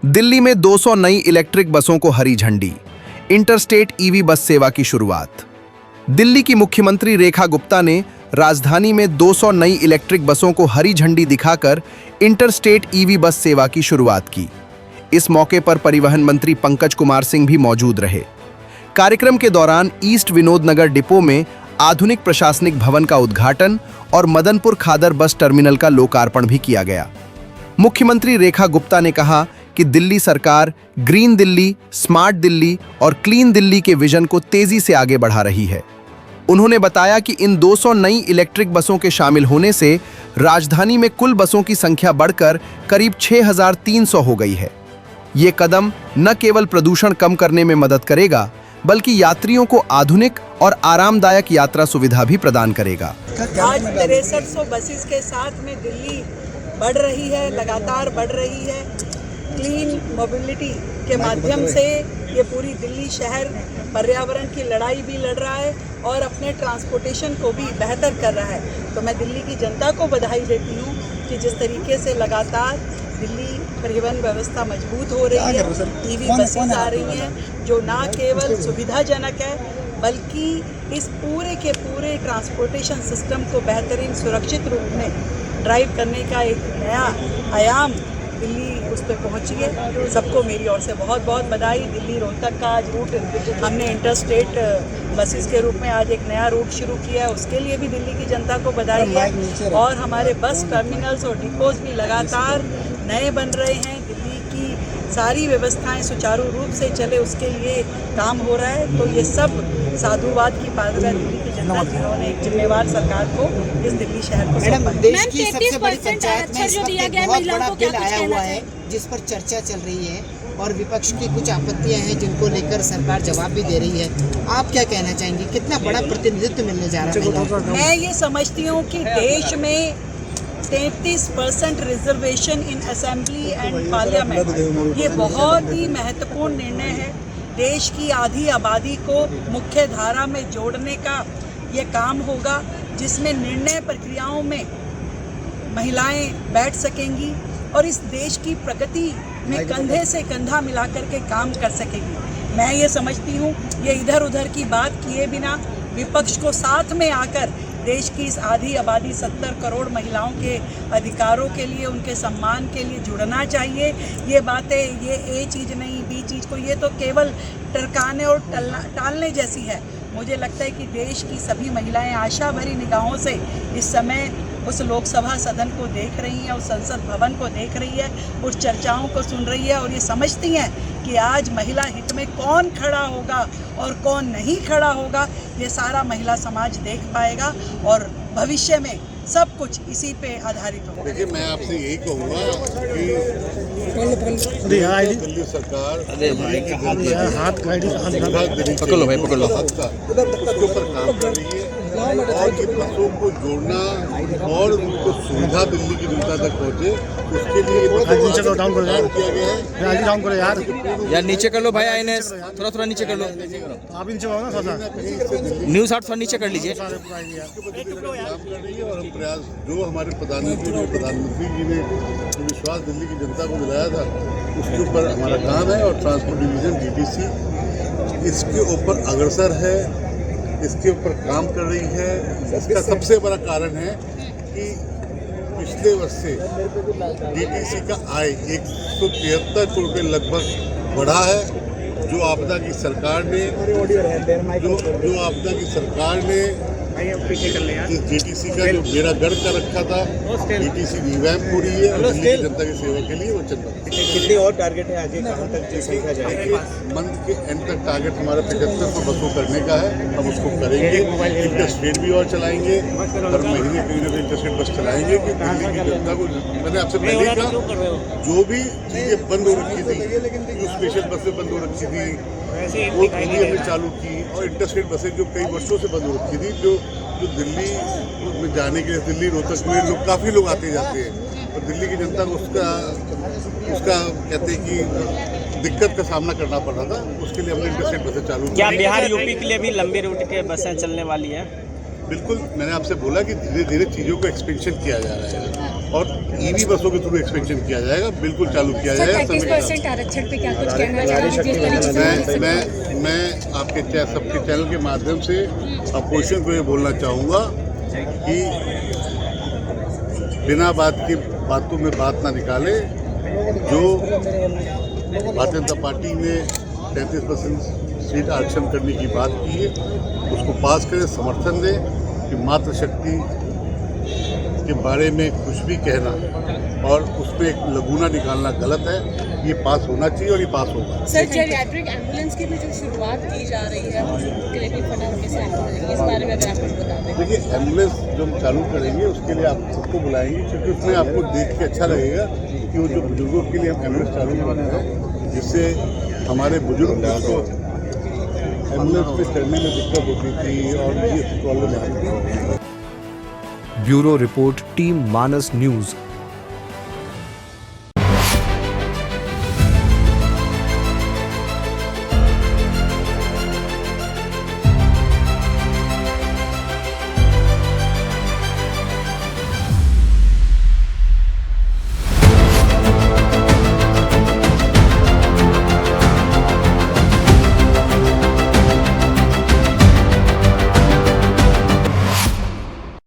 दिल्ली में 200 नई इलेक्ट्रिक बसों को हरी झंडी। इंटरस्टेट ईवी बस सेवा की शुरुआत। दिल्ली की मुख्यमंत्री रेखा गुप्ता ने राजधानी में 200 नई इलेक्ट्रिक बसों को हरी झंडी दिखाकर इंटरस्टेट ईवी बस सेवा की शुरुआत की। इस मौके पर परिवहन मंत्री पंकज कुमार सिंह भी मौजूद रहे। कार्यक्रम के दौरान ईस्ट विनोद नगर डिपो में आधुनिक प्रशासनिक भवन का उद्घाटन और मदनपुर खादर बस टर्मिनल का लोकार्पण भी किया गया। मुख्यमंत्री रेखा गुप्ता ने कहा कि दिल्ली सरकार ग्रीन दिल्ली, स्मार्ट दिल्ली और क्लीन दिल्ली के विजन को तेजी से आगे बढ़ा रही है। उन्होंने बताया कि इन 200 नई इलेक्ट्रिक बसों के शामिल होने से राजधानी में कुल बसों की संख्या बढ़कर करीब 6300 हो गई है। ये कदम न केवल प्रदूषण कम करने में मदद करेगा, बल्कि यात्रियों को आधुनिक और आरामदायक यात्रा सुविधा भी प्रदान करेगा। आज 6300 बसेस के साथ में दिल्ली बढ़ रही है, लगातार बढ़ रही है। क्लीन मोबिलिटी के माध्यम से ये पूरी दिल्ली शहर पर्यावरण की लड़ाई भी लड़ रहा है और अपने ट्रांसपोर्टेशन को भी बेहतर कर रहा है। तो मैं दिल्ली की जनता को बधाई देती हूँ कि जिस तरीके से लगातार दिल्ली परिवहन व्यवस्था मजबूत हो रही है, ईवी बसेस आ रही हैं जो ना केवल सुविधाजनक है बल्कि इस पूरे के पूरे ट्रांसपोर्टेशन सिस्टम को बेहतरीन सुरक्षित रूप में ड्राइव करने का एक नया आयाम दिल्ली उस पर पहुँची है। सबको मेरी ओर से बहुत बहुत बधाई। दिल्ली रोहतक का आज रूट हमने इंटरस्टेट बसेस के रूप में आज एक नया रूट शुरू किया है, उसके लिए भी दिल्ली की जनता को बधाई है। और हमारे बस टर्मिनल्स और डिपोज भी लगातार नए बन रहे हैं। दिल्ली की सारी व्यवस्थाएं सुचारू रूप से चले उसके लिए काम हो रहा है। तो ये सब साधुवाद की पात्रता दिल्ली की जनता जिन्होंने एक जिम्मेवार सरकार को इस दिल्ली शहर को सौंपा। देश की सबसे बड़ी पंचायत में इस वक्त एक बहुत बड़ा बिल आया हुआ है जिस पर चर्चा चल रही है और विपक्ष की कुछ आपत्तियां हैं जिनको लेकर सरकार जवाब भी दे रही है। आप क्या कहना चाहेंगे, कितना बड़ा प्रतिनिधित्व मिलने जा रहा है? मैं ये समझती हूँ कि देश में 33% reservation in assembly and parliament ये बहुत ही महत्वपूर्ण निर्णय है। देश की आधी आबादी को मुख्य धारा में जोड़ने का ये काम होगा जिसमें निर्णय प्रक्रियाओं में महिलाएं बैठ सकेंगी और इस देश की प्रगति में कंधे से कंधा मिलाकर के काम कर सकेंगी। मैं ये समझती हूँ ये इधर उधर की बात किए बिना विपक्ष को साथ में आकर देश की इस आधी आबादी 70 करोड़ महिलाओं के अधिकारों के लिए, उनके सम्मान के लिए जुड़ना चाहिए। ये बातें ये ए चीज़ नहीं बी चीज़ को, ये तो केवल टरकाने और टालने जैसी है। मुझे लगता है कि देश की सभी महिलाएं आशा भरी निगाहों से इस समय उस लोकसभा सदन को देख रही हैं, उस संसद भवन को देख रही है, उस चर्चाओं को सुन रही है और ये समझती हैं कि आज महिला हित में कौन खड़ा होगा और कौन नहीं खड़ा होगा, ये सारा महिला समाज देख पाएगा और भविष्य में सब कुछ इसी पे आधारित होगा। देखिए, मैं आपसे यही कहूँगा कि दिल्ली सरकार उसके ऊपर काम कर रही है और इन बसों को जोड़ना और उनको सुविधा दिल्ली की जनता तक पहुँचे उसके लिए नीचे करो, डाउन करो यार नीचे कर लो भाई, आईएनएस थोड़ा नीचे कर लो, आप नीचे आओ ना थोड़ा, न्यूज़ आउट थोड़ा नीचे कर लीजिए। काम कर रही है और हम प्रयास जो हमारे प्रधानमंत्री जी ने जो विश्वास दिल्ली की जनता को दिलाया था उसके ऊपर हमारा काम है और ट्रांसपोर्ट डिवीज़न डीटीसी इसके ऊपर अग्रसर है, इसके ऊपर काम कर रही है। इसका सबसे बड़ा कारण है कि पिछले वर्ष से डीटीसी का आय 173 करोड़ रुपये लगभग बढ़ा है। जो आपदा की सरकार ने इस डीटीसी का जो बेड़ा गर्क कर रखा था, डीटीसी रिवैम्प हो रही है और दिल्ली की जनता की सेवा के लिए वचन बद्ध है। कितनी और टारगेट है आगे, कहाँ तक की संख्या जाएगी? मंथ के एंड तक टारगेट हमारा 7500 बसों करने का है, हम उसको करेंगे। इंटरस्टेट भी और चलाएंगे, हर महीने कहीं ना कहीं इंटरस्टेट बस चलाएंगे कि दिल्ली की जनता को, मैंने आपसे पहले कहा, जो भी चीज़ें बंद हो रखी थी, जो स्पेशल बसें बंद हो रखी थी वो हमने चालू की और इंटरस्टेट बसें जो कई वर्षों से बंद हो रखी थी, जो दिल्ली में जाने के लिए दिल्ली रोहतक में लोग काफ़ी लोग आते जाते हैं और दिल्ली की जनता को उसका कहते हैं कि दिक्कत का सामना करना पड़ रहा था, उसके लिए हमने इंटरस्टेट बसें चालू की। क्या बिहार यूपी के लिए भी लंबे रूट के बसें चलने वाली है? बिल्कुल, मैंने आपसे बोला कि धीरे धीरे चीज़ों को एक्सपेंशन किया जा रहा है और ईवी बसों के थ्रू एक्सपेंशन किया जाएगा, बिल्कुल चालू किया जाएगा। 33% आरक्षण पे क्या कुछ कहना चाहेंगे? जिस तरीके से मैं आपके सबके चैनल के माध्यम से अपोजिशन को ये बोलना चाहूँगा कि बिना बातों में बात ना निकाले। जो भारतीय जनता पार्टी ने 33% सीट आरक्षण करने की बात की है, उसको पास करें, समर्थन दें। कि मातृशक्ति के बारे में कुछ भी कहना और उसमें एक लगूना निकालना गलत है। ये पास होना चाहिए और ये पास होगा। सर, जेरियाट्रिक एम्बुलेंस की भी जो शुरुआत की जा रही है उसके लिए भी फंड कैसे आएगा, इस बारे में अगर आप कुछ बता दें। देखिए, एम्बुलेंस जो हम चालू करेंगे उसके लिए आप सबको बुलाएंगे, क्योंकि उसमें आपको देख के अच्छा लगेगा कि वो जो बुजुर्गों के लिए हम एम्बुलेंस चालू कर रहे हैं, जिससे हमारे बुजुर्ग को एम्बुलेंस पे चढ़ने में दिक्कत होती थी और ये प्रॉब्लम आती थी। ब्यूरो रिपोर्ट, टीम मानस न्यूज।